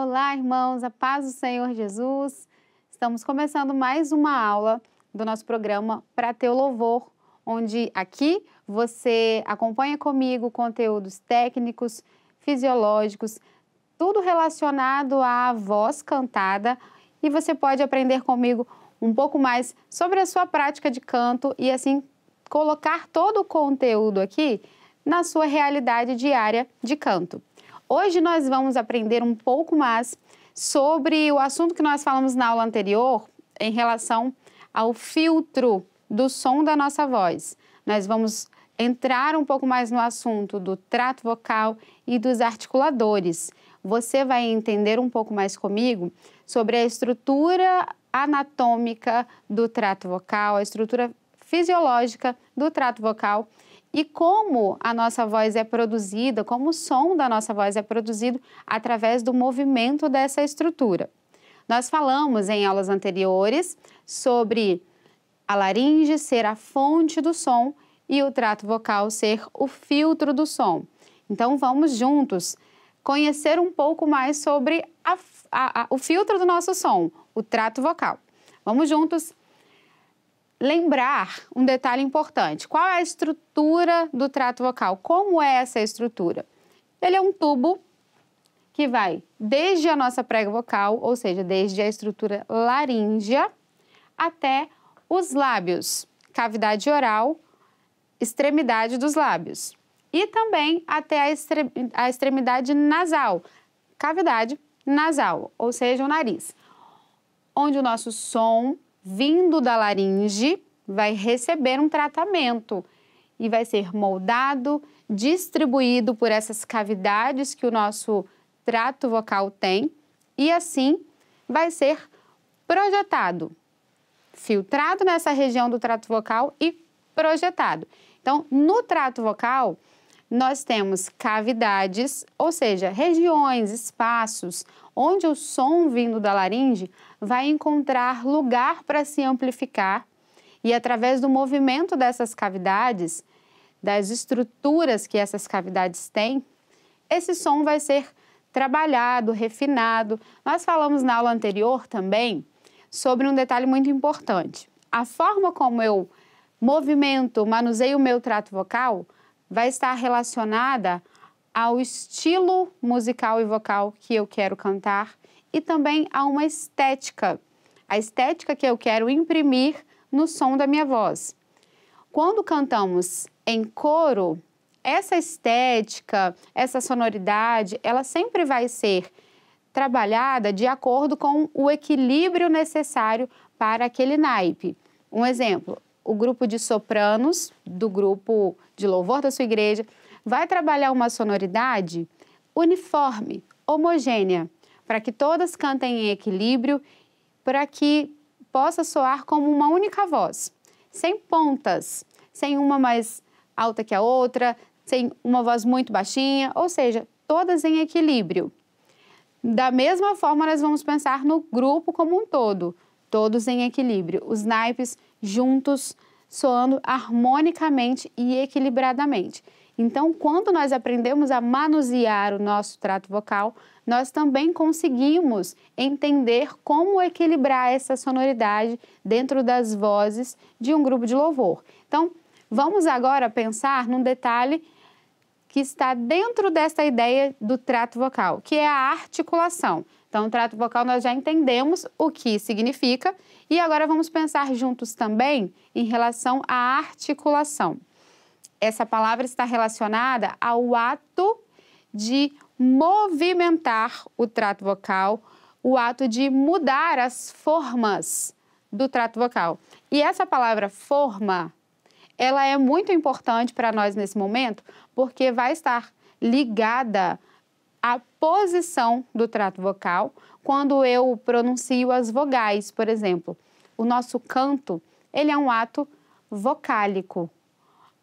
Olá, irmãos, a paz do Senhor Jesus. Estamos começando mais uma aula do nosso programa Pra Teu Louvor, onde aqui você acompanha comigo conteúdos técnicos, fisiológicos, tudo relacionado à voz cantada, e você pode aprender comigo um pouco mais sobre a sua prática de canto e assim colocar todo o conteúdo aqui na sua realidade diária de canto. Hoje nós vamos aprender um pouco mais sobre o assunto que nós falamos na aula anterior em relação ao filtro do som da nossa voz. Nós vamos entrar um pouco mais no assunto do trato vocal e dos articuladores. Você vai entender um pouco mais comigo sobre a estrutura anatômica do trato vocal, a estrutura fisiológica do trato vocal e como a nossa voz é produzida, como o som da nossa voz é produzido através do movimento dessa estrutura. Nós falamos em aulas anteriores sobre a laringe ser a fonte do som e o trato vocal ser o filtro do som. Então vamos juntos conhecer um pouco mais sobre o filtro do nosso som, o trato vocal. Vamos juntos lembrar um detalhe importante. Qual é a estrutura do trato vocal? Como é essa estrutura? Ele é um tubo que vai desde a nossa prega vocal, ou seja, desde a estrutura laríngea até os lábios, cavidade oral, extremidade dos lábios. E também até a extremidade nasal, cavidade nasal, ou seja, o nariz, onde o nosso som vindo da laringe vai receber um tratamento e vai ser moldado, distribuído por essas cavidades que o nosso trato vocal tem e assim vai ser projetado, filtrado nessa região do trato vocal e projetado. Então, no trato vocal, nós temos cavidades, ou seja, regiões, espaços, onde o som vindo da laringe vai encontrar lugar para se amplificar e através do movimento dessas cavidades, das estruturas que essas cavidades têm, esse som vai ser trabalhado, refinado. Nós falamos na aula anterior também sobre um detalhe muito importante. A forma como eu movimento, manuseio o meu trato vocal vai estar relacionada ao estilo musical e vocal que eu quero cantar e também a uma estética, a estética que eu quero imprimir no som da minha voz. Quando cantamos em coro, essa estética, essa sonoridade, ela sempre vai ser trabalhada de acordo com o equilíbrio necessário para aquele naipe. Um exemplo, o grupo de sopranos do grupo de louvor da sua igreja vai trabalhar uma sonoridade uniforme, homogênea, para que todas cantem em equilíbrio, para que possa soar como uma única voz, sem pontas, sem uma mais alta que a outra, sem uma voz muito baixinha, ou seja, todas em equilíbrio. Da mesma forma, nós vamos pensar no grupo como um todo, todos em equilíbrio, os naipes juntos, soando harmonicamente e equilibradamente. Então, quando nós aprendemos a manusear o nosso trato vocal, nós também conseguimos entender como equilibrar essa sonoridade dentro das vozes de um grupo de louvor. Então, vamos agora pensar num detalhe que está dentro dessa ideia do trato vocal, que é a articulação. Então, o trato vocal nós já entendemos o que significa e agora vamos pensar juntos também em relação à articulação. Essa palavra está relacionada ao ato de movimentar o trato vocal, o ato de mudar as formas do trato vocal. E essa palavra forma, ela é muito importante para nós nesse momento, porque vai estar ligada à posição do trato vocal quando eu pronuncio as vogais, por exemplo. O nosso canto, ele é um ato vocálico.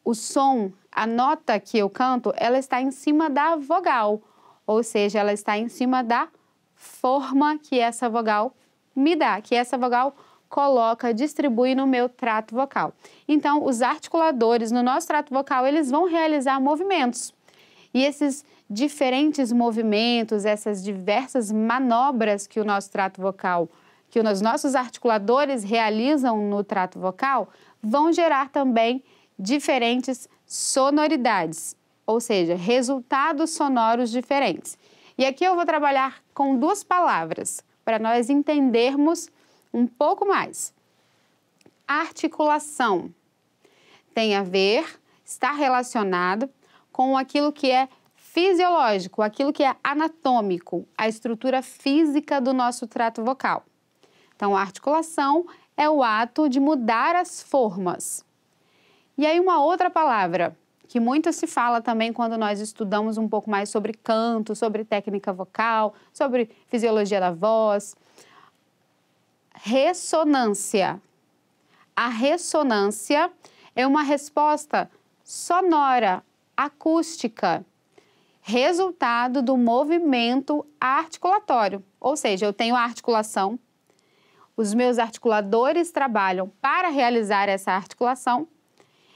O som, a nota que eu canto, ela está em cima da vogal, ou seja, ela está em cima da forma que essa vogal me dá, que essa vogal coloca, distribui no meu trato vocal. Então, os articuladores no nosso trato vocal, eles vão realizar movimentos. E esses diferentes movimentos, essas diversas manobras que o nosso trato vocal, que os nossos articuladores realizam no trato vocal, vão gerar também diferentes sonoridades, ou seja, resultados sonoros diferentes. E aqui eu vou trabalhar com duas palavras para nós entendermos um pouco mais. Articulação tem a ver, está relacionado com aquilo que é fisiológico, aquilo que é anatômico, a estrutura física do nosso trato vocal. Então, a articulação é o ato de mudar as formas. E aí uma outra palavra que muito se fala também quando nós estudamos um pouco mais sobre canto, sobre técnica vocal, sobre fisiologia da voz. Ressonância. A ressonância é uma resposta sonora, acústica, resultado do movimento articulatório. Ou seja, eu tenho a articulação, os meus articuladores trabalham para realizar essa articulação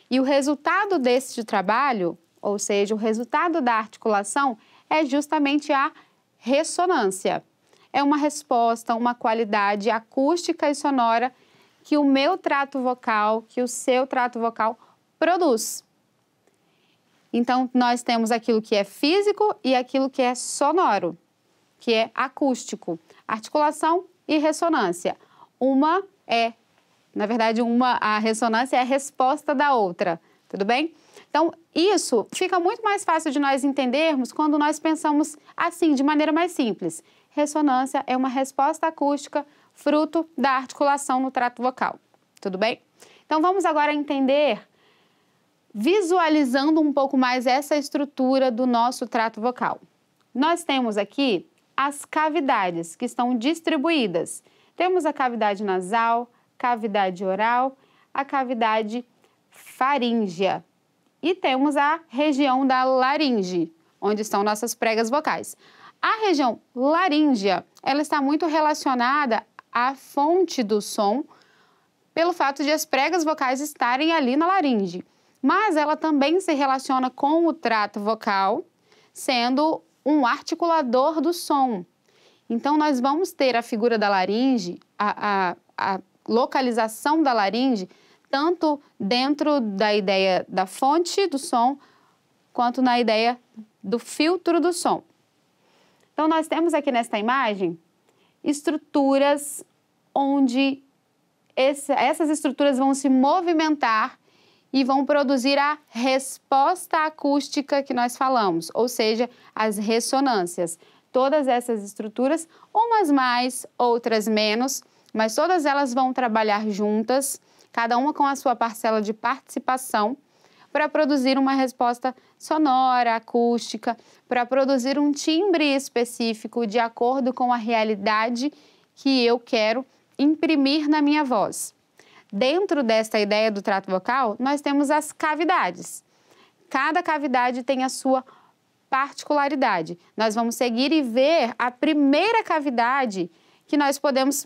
e o resultado desse trabalho, ou seja, o resultado da articulação é justamente a ressonância. É uma resposta, uma qualidade acústica e sonora que o meu trato vocal, que o seu trato vocal produz. Então, nós temos aquilo que é físico e aquilo que é sonoro, que é acústico. Articulação e ressonância. A ressonância é a resposta da outra, tudo bem? Então, isso fica muito mais fácil de nós entendermos quando nós pensamos assim, de maneira mais simples. Ressonância é uma resposta acústica fruto da articulação no trato vocal, tudo bem? Então, vamos agora entender, visualizando um pouco mais essa estrutura do nosso trato vocal. Nós temos aqui as cavidades que estão distribuídas. Temos a cavidade nasal, cavidade oral, a cavidade faríngea e temos a região da laringe, onde estão nossas pregas vocais. A região laríngea, ela está muito relacionada à fonte do som, pelo fato de as pregas vocais estarem ali na laringe, mas ela também se relaciona com o trato vocal, sendo um articulador do som. Então, nós vamos ter a figura da laringe, a localização da laringe, tanto dentro da ideia da fonte do som, quanto na ideia do filtro do som. Então, nós temos aqui nesta imagem estruturas onde essas estruturas vão se movimentar e vão produzir a resposta acústica que nós falamos, ou seja, as ressonâncias. Todas essas estruturas, umas mais, outras menos, mas todas elas vão trabalhar juntas, cada uma com a sua parcela de participação, para produzir uma resposta sonora, acústica, para produzir um timbre específico de acordo com a realidade que eu quero imprimir na minha voz. Dentro desta ideia do trato vocal, nós temos as cavidades. Cada cavidade tem a sua particularidade. Nós vamos seguir e ver a primeira cavidade que nós podemos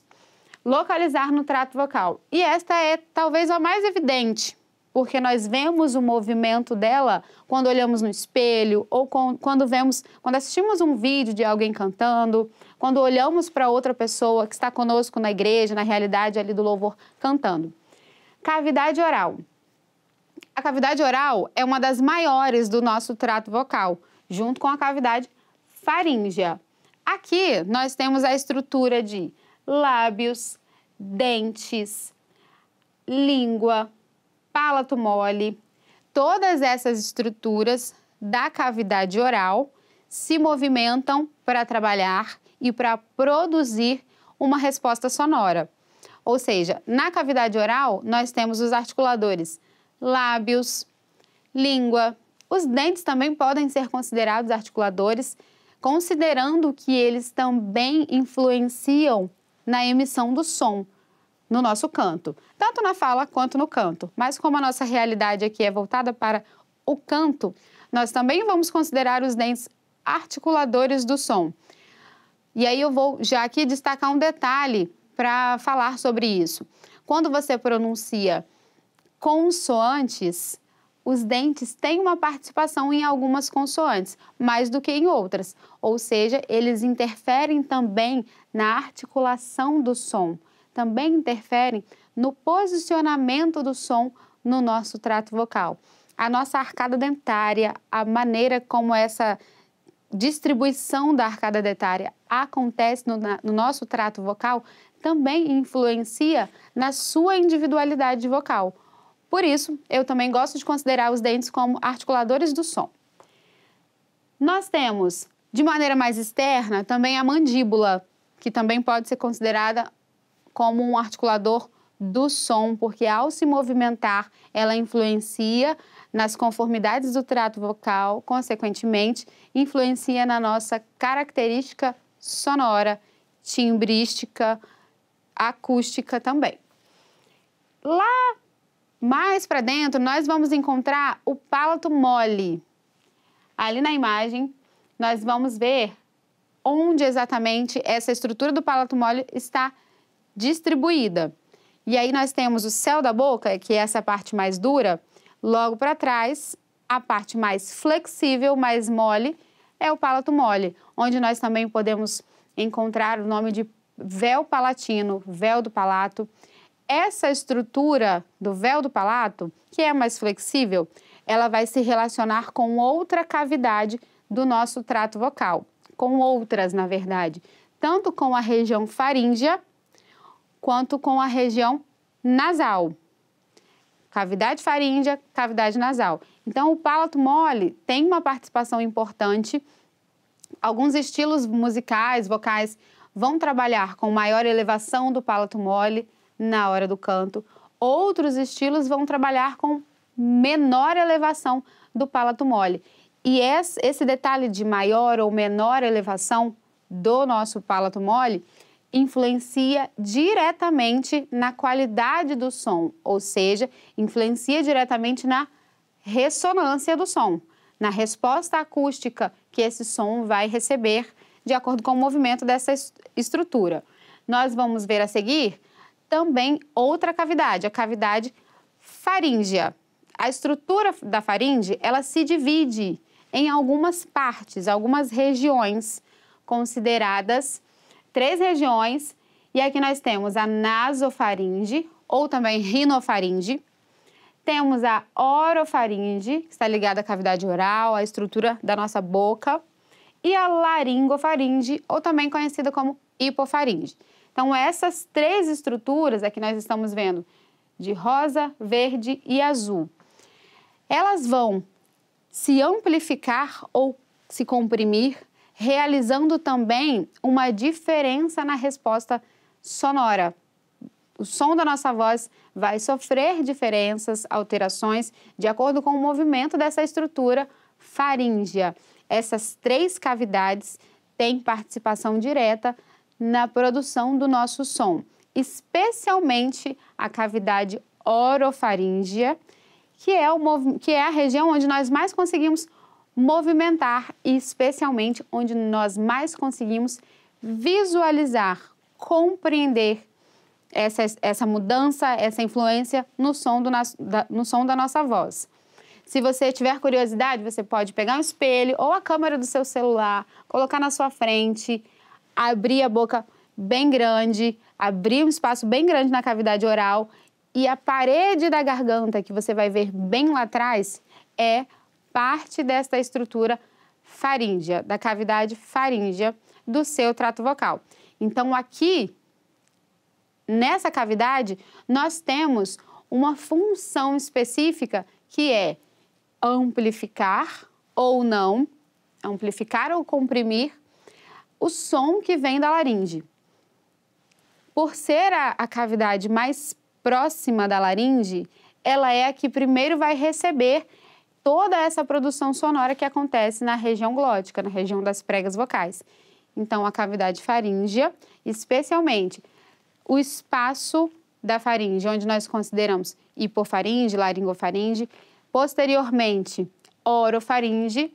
localizar no trato vocal. E esta é talvez a mais evidente, porque nós vemos o movimento dela quando olhamos no espelho ou quando assistimos um vídeo de alguém cantando, quando olhamos para outra pessoa que está conosco na igreja, na realidade ali do louvor, cantando. Cavidade oral. A cavidade oral é uma das maiores do nosso trato vocal, junto com a cavidade faríngea. Aqui nós temos a estrutura de lábios, dentes, língua, palato mole. Todas essas estruturas da cavidade oral se movimentam para trabalhar e para produzir uma resposta sonora. Ou seja, na cavidade oral nós temos os articuladores lábios, língua. Os dentes também podem ser considerados articuladores, considerando que eles também influenciam na emissão do som no nosso canto, tanto na fala quanto no canto. Mas como a nossa realidade aqui é voltada para o canto, nós também vamos considerar os dentes articuladores do som. E aí eu vou já aqui destacar um detalhe para falar sobre isso. Quando você pronuncia consoantes, os dentes têm uma participação em algumas consoantes, mais do que em outras, ou seja, eles interferem também na articulação do som, também interferem no posicionamento do som no nosso trato vocal. A nossa arcada dentária, a maneira como essa distribuição da arcada dentária acontece no nosso trato vocal também influencia na sua individualidade vocal. Por isso, eu também gosto de considerar os dentes como articuladores do som. Nós temos, de maneira mais externa, também a mandíbula, que também pode ser considerada como um articulador do som, porque ao se movimentar, ela influencia nas conformidades do trato vocal, consequentemente, influencia na nossa característica sonora, timbrística, acústica também. Lá mais para dentro, nós vamos encontrar o palato mole. Ali na imagem, nós vamos ver onde exatamente essa estrutura do palato mole está distribuída. E aí nós temos o céu da boca, que é essa parte mais dura, logo para trás, a parte mais flexível, mais mole, é o palato mole, onde nós também podemos encontrar o nome de véu palatino, véu do palato. Essa estrutura do véu do palato, que é mais flexível, ela vai se relacionar com outra cavidade do nosso trato vocal, com outras, na verdade, tanto com a região faríngea, quanto com a região nasal. Cavidade faríngea, cavidade nasal. Então, o palato mole tem uma participação importante. Alguns estilos musicais, vocais, vão trabalhar com maior elevação do palato mole na hora do canto. Outros estilos vão trabalhar com menor elevação do palato mole. E esse detalhe de maior ou menor elevação do nosso palato mole influencia diretamente na qualidade do som, ou seja, influencia diretamente na ressonância do som, na resposta acústica que esse som vai receber de acordo com o movimento dessa estrutura. Nós vamos ver a seguir também outra cavidade, a cavidade faríngea. A estrutura da faringe, ela se divide em algumas partes, algumas regiões consideradas 3 regiões, e aqui nós temos a nasofaringe, ou também rinofaringe, temos a orofaringe, que está ligada à cavidade oral, à estrutura da nossa boca, e a laringofaringe, ou também conhecida como hipofaringe. Então, essas 3 estruturas, aqui nós estamos vendo, de rosa, verde e azul, elas vão se amplificar ou se comprimir, realizando também uma diferença na resposta sonora. O som da nossa voz vai sofrer diferenças, alterações, de acordo com o movimento dessa estrutura faríngea. Essas 3 cavidades têm participação direta na produção do nosso som, especialmente a cavidade orofaríngea, que é a região onde nós mais conseguimos movimentar e especialmente onde nós mais conseguimos visualizar, compreender essa mudança, essa influência no som da nossa voz. Se você tiver curiosidade, você pode pegar um espelho ou a câmera do seu celular, colocar na sua frente, abrir a boca bem grande, abrir um espaço bem grande na cavidade oral e a parede da garganta, que você vai ver bem lá atrás, é parte desta estrutura faríngea, da cavidade faríngea do seu trato vocal. Então, aqui, nessa cavidade, nós temos uma função específica que é amplificar ou não, amplificar ou comprimir o som que vem da laringe. Por ser a cavidade mais próxima da laringe, ela é a que primeiro vai receber toda essa produção sonora que acontece na região glótica, na região das pregas vocais. Então, a cavidade faríngea, especialmente o espaço da faringe, onde nós consideramos hipofaringe, laringofaringe, posteriormente orofaringe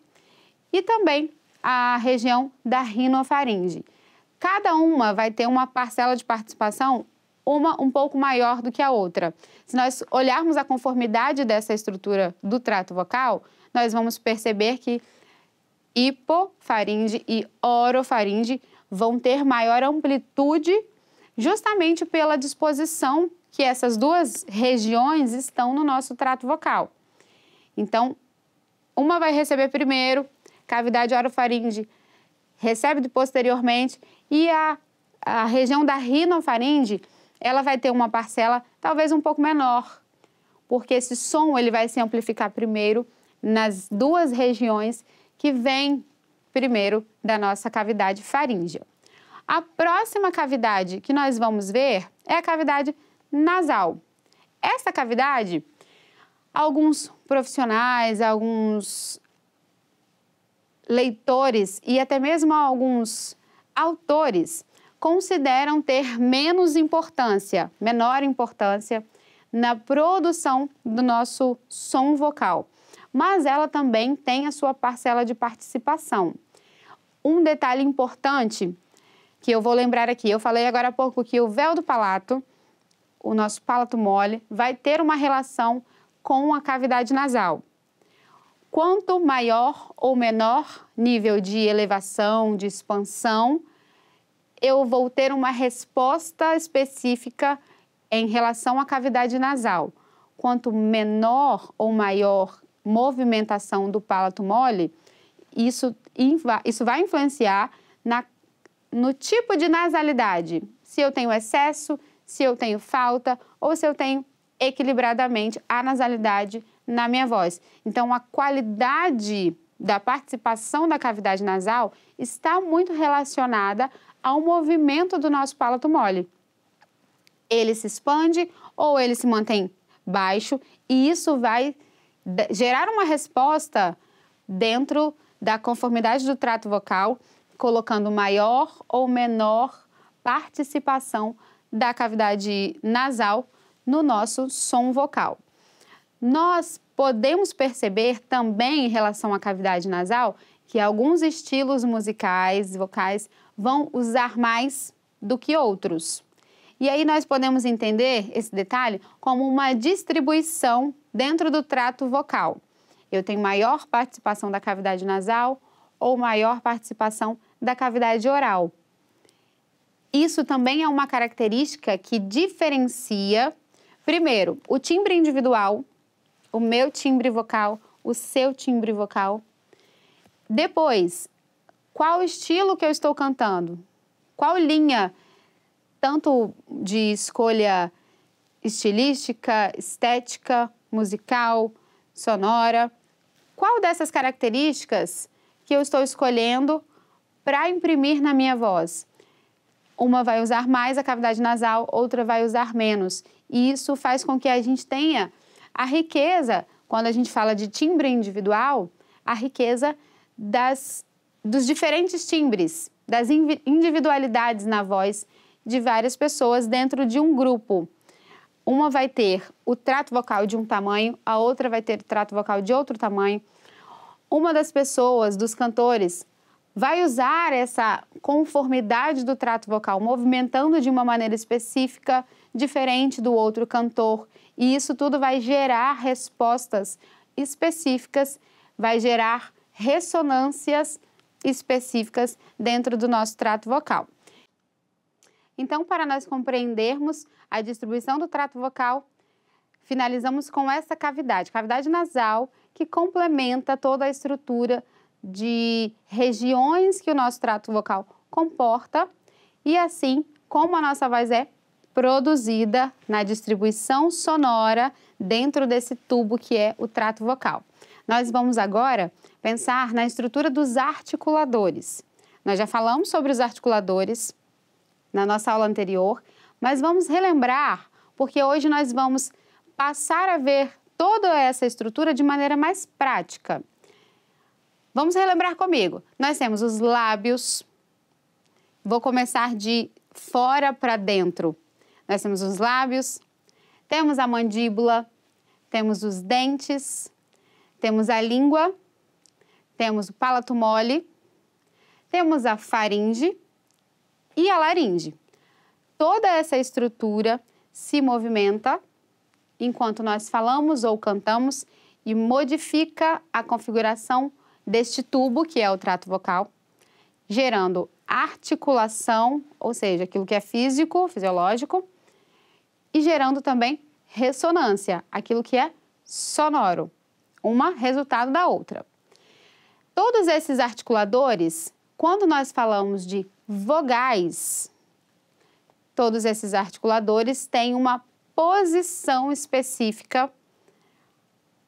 e também a região da rinofaringe. Cada uma vai ter uma parcela de participação uma um pouco maior do que a outra. Se nós olharmos a conformidade dessa estrutura do trato vocal, nós vamos perceber que hipofaringe e orofaringe vão ter maior amplitude justamente pela disposição que essas duas regiões estão no nosso trato vocal. Então, uma vai receber primeiro, cavidade orofaringe recebe posteriormente, e a região da rinofaringe, ela vai ter uma parcela talvez um pouco menor, porque esse som ele vai se amplificar primeiro nas duas regiões que vêm primeiro da nossa cavidade faríngea. A próxima cavidade que nós vamos ver é a cavidade nasal. Essa cavidade, alguns profissionais, alguns leitores e até mesmo alguns autores consideram ter menor importância na produção do nosso som vocal, mas ela também tem a sua parcela de participação. Um detalhe importante que eu vou lembrar aqui, eu falei agora há pouco que o véu do palato, o nosso palato mole, vai ter uma relação com a cavidade nasal. Quanto maior ou menor nível de elevação, de expansão, eu vou ter uma resposta específica em relação à cavidade nasal. Quanto menor ou maior movimentação do palato mole, isso vai influenciar no tipo de nasalidade. Se eu tenho excesso, se eu tenho falta ou se eu tenho equilibradamente a nasalidade na minha voz. Então, a qualidade da participação da cavidade nasal está muito relacionada ao movimento do nosso palato mole. Ele se expande ou ele se mantém baixo, e isso vai gerar uma resposta dentro da conformidade do trato vocal, colocando maior ou menor participação da cavidade nasal no nosso som vocal. Nós podemos perceber também em relação à cavidade nasal que alguns estilos musicais, vocais, vão usar mais do que outros. E aí nós podemos entender esse detalhe como uma distribuição dentro do trato vocal. Eu tenho maior participação da cavidade nasal ou maior participação da cavidade oral. Isso também é uma característica que diferencia, primeiro, o timbre individual, o meu timbre vocal, o seu timbre vocal. Depois, qual estilo que eu estou cantando? Qual linha, tanto de escolha estilística, estética, musical, sonora? Qual dessas características que eu estou escolhendo para imprimir na minha voz? Uma vai usar mais a cavidade nasal, outra vai usar menos. E isso faz com que a gente tenha a riqueza, quando a gente fala de timbre individual, a riqueza dos diferentes timbres, das individualidades na voz de várias pessoas dentro de um grupo. Uma vai ter o trato vocal de um tamanho, a outra vai ter o trato vocal de outro tamanho. Uma das pessoas, dos cantores, vai usar essa conformidade do trato vocal, movimentando de uma maneira específica, diferente do outro cantor. E isso tudo vai gerar respostas específicas, vai gerar ressonâncias específicas dentro do nosso trato vocal. Então, para nós compreendermos a distribuição do trato vocal, finalizamos com essa cavidade nasal, que complementa toda a estrutura de regiões que o nosso trato vocal comporta, e assim como a nossa voz é produzida na distribuição sonora dentro desse tubo que é o trato vocal. Nós vamos agora pensar na estrutura dos articuladores. Nós já falamos sobre os articuladores na nossa aula anterior, mas vamos relembrar, porque hoje nós vamos passar a ver toda essa estrutura de maneira mais prática. Vamos relembrar comigo. Nós temos os lábios, vou começar de fora para dentro. Nós temos os lábios, temos a mandíbula, temos os dentes, temos a língua, temos o palato mole, temos a faringe e a laringe. toda essa estrutura se movimenta enquanto nós falamos ou cantamos e modifica a configuração deste tubo, que é o trato vocal, gerando articulação, ou seja, aquilo que é físico, fisiológico, e gerando também ressonância, aquilo que é sonoro, uma resultado da outra. Todos esses articuladores, quando nós falamos de vogais, todos esses articuladores têm uma posição específica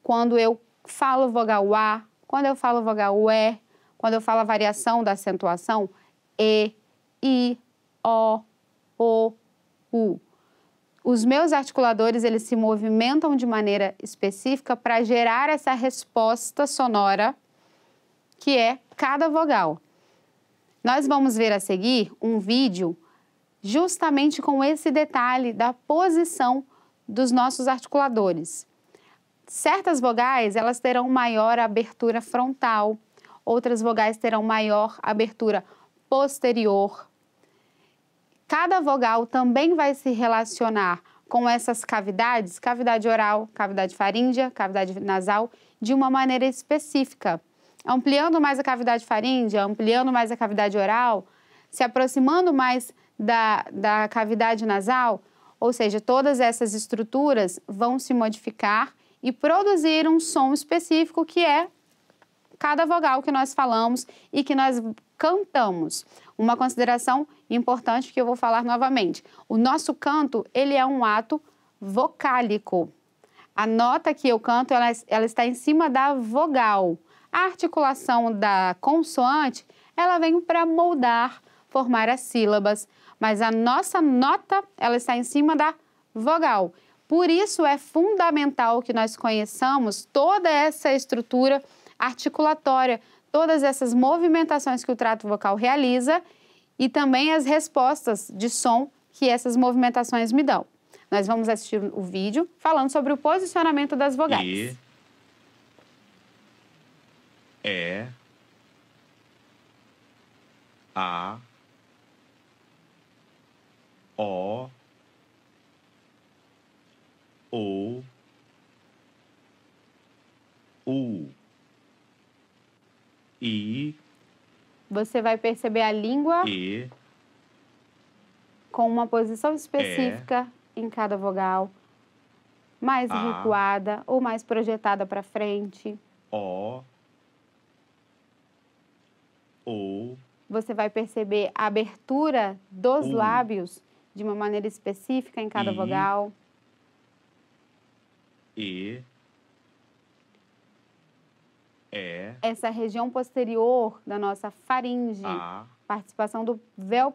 quando eu falo vogal A, quando eu falo vogal E, quando eu falo a variação da acentuação E, I, O, U. Os meus articuladores, eles se movimentam de maneira específica para gerar essa resposta sonora que é cada vogal. Nós vamos ver a seguir um vídeo justamente com esse detalhe da posição dos nossos articuladores. Certas vogais, elas terão maior abertura frontal, outras vogais terão maior abertura posterior. Cada vogal também vai se relacionar com essas cavidades, cavidade oral, cavidade faríngea, cavidade nasal, de uma maneira específica. Ampliando mais a cavidade faríngea, ampliando mais a cavidade oral, se aproximando mais da cavidade nasal, ou seja, todas essas estruturas vão se modificar e produzir um som específico que é cada vogal que nós falamos e que nós cantamos. Uma consideração importante que eu vou falar novamente. O nosso canto, ele é um ato vocálico. A nota que eu canto, ela está em cima da vogal. A articulação da consoante, ela vem para moldar, formar as sílabas, mas a nossa nota, ela está em cima da vogal. Por isso é fundamental que nós conheçamos toda essa estrutura articulatória, todas essas movimentações que o trato vocal realiza e também as respostas de som que essas movimentações me dão. Nós vamos assistir o vídeo falando sobre o posicionamento das vogais. E, A, O, U, I. Você vai perceber a língua E, com uma posição específica em cada vogal, mais recuada ou mais projetada para frente. O, Você vai perceber a abertura dos lábios de uma maneira específica em cada vogal. E, essa região posterior da nossa faringe, participação do véu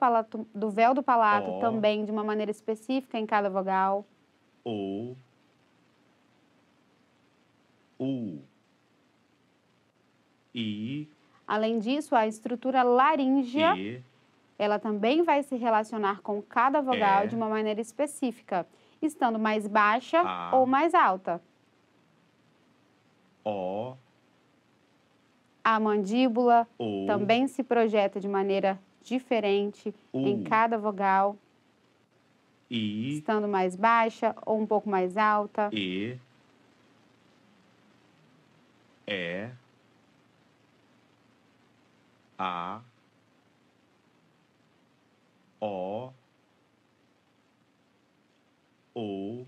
do palato também de uma maneira específica em cada vogal. U, I. Além disso, a estrutura laríngea, ela também vai se relacionar com cada vogal de uma maneira específica, estando mais baixa ou mais alta. O. A mandíbula também se projeta de maneira diferente em cada vogal, estando mais baixa ou um pouco mais alta. E, A, O, U.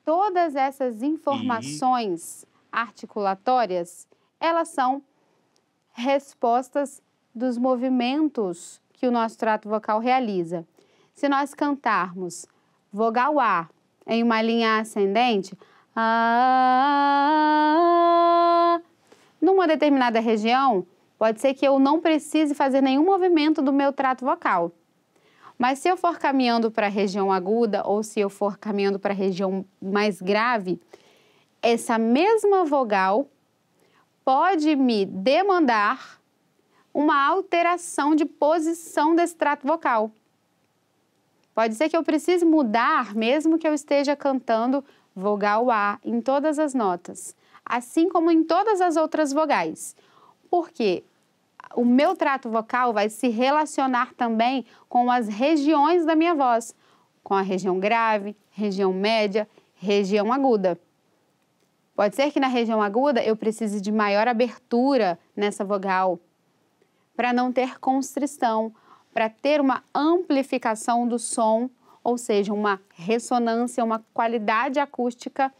Todas essas informações articulatórias, elas são respostas dos movimentos que o nosso trato vocal realiza. Se nós cantarmos vogal A em uma linha ascendente, numa determinada região, pode ser que eu não precise fazer nenhum movimento do meu trato vocal. Mas se eu for caminhando para a região aguda ou se eu for caminhando para a região mais grave, essa mesma vogal pode me demandar uma alteração de posição desse trato vocal. Pode ser que eu precise mudar, mesmo que eu esteja cantando vogal A em todas as notas, assim como em todas as outras vogais. Porque o meu trato vocal vai se relacionar também com as regiões da minha voz, com a região grave, região média, região aguda. Pode ser que na região aguda eu precise de maior abertura nessa vogal, para não ter constrição, para ter uma amplificação do som, ou seja, uma ressonância, uma qualidade acústica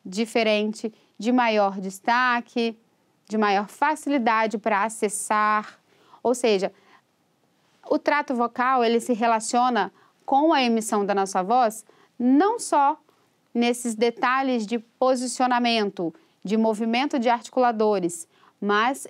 diferente, de maior destaque, de maior facilidade para acessar. Ou seja, o trato vocal, ele se relaciona com a emissão da nossa voz, não só nesses detalhes de posicionamento, de movimento de articuladores, mas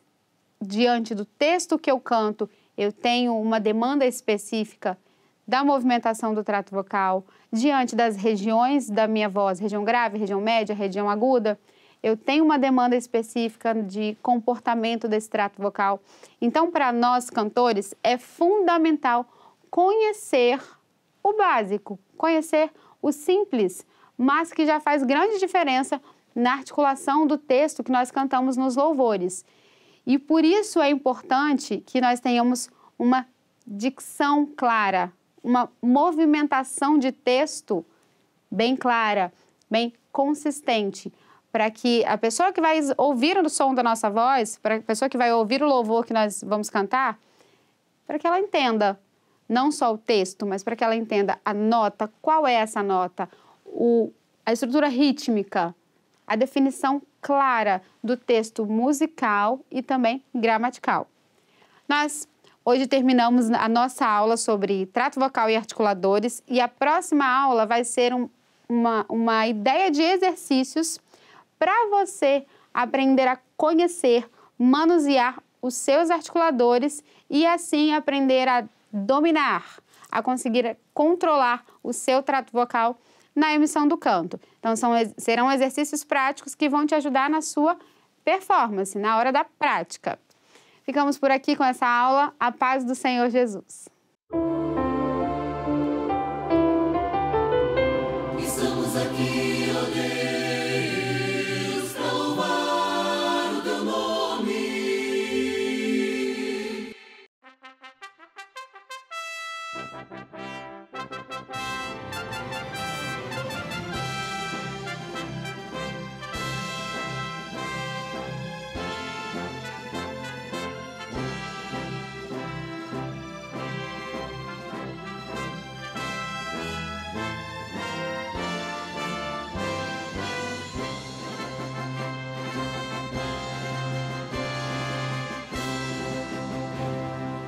diante do texto que eu canto, eu tenho uma demanda específica da movimentação do trato vocal, diante das regiões da minha voz, região grave, região média, região aguda, eu tenho uma demanda específica de comportamento desse trato vocal. Então, para nós cantores, é fundamental conhecer o básico, conhecer o simples, mas que já faz grande diferença na articulação do texto que nós cantamos nos louvores. E por isso é importante que nós tenhamos uma dicção clara, uma movimentação de texto bem clara, bem consistente, para que a pessoa que vai ouvir o som da nossa voz, para a pessoa que vai ouvir o louvor que nós vamos cantar, para que ela entenda não só o texto, mas para que ela entenda a nota, qual é essa nota, a estrutura rítmica, a definição clara do texto musical e também gramatical. Nós hoje terminamos a nossa aula sobre trato vocal e articuladores e a próxima aula vai ser uma ideia de exercícios para você aprender a conhecer, manusear os seus articuladores e assim aprender a dominar, a conseguir controlar o seu trato vocal na emissão do canto. Então, serão exercícios práticos que vão te ajudar na sua performance, na hora da prática. Ficamos por aqui com essa aula. A paz do Senhor Jesus. Estamos aqui, ó Deus, para louvar o teu nome.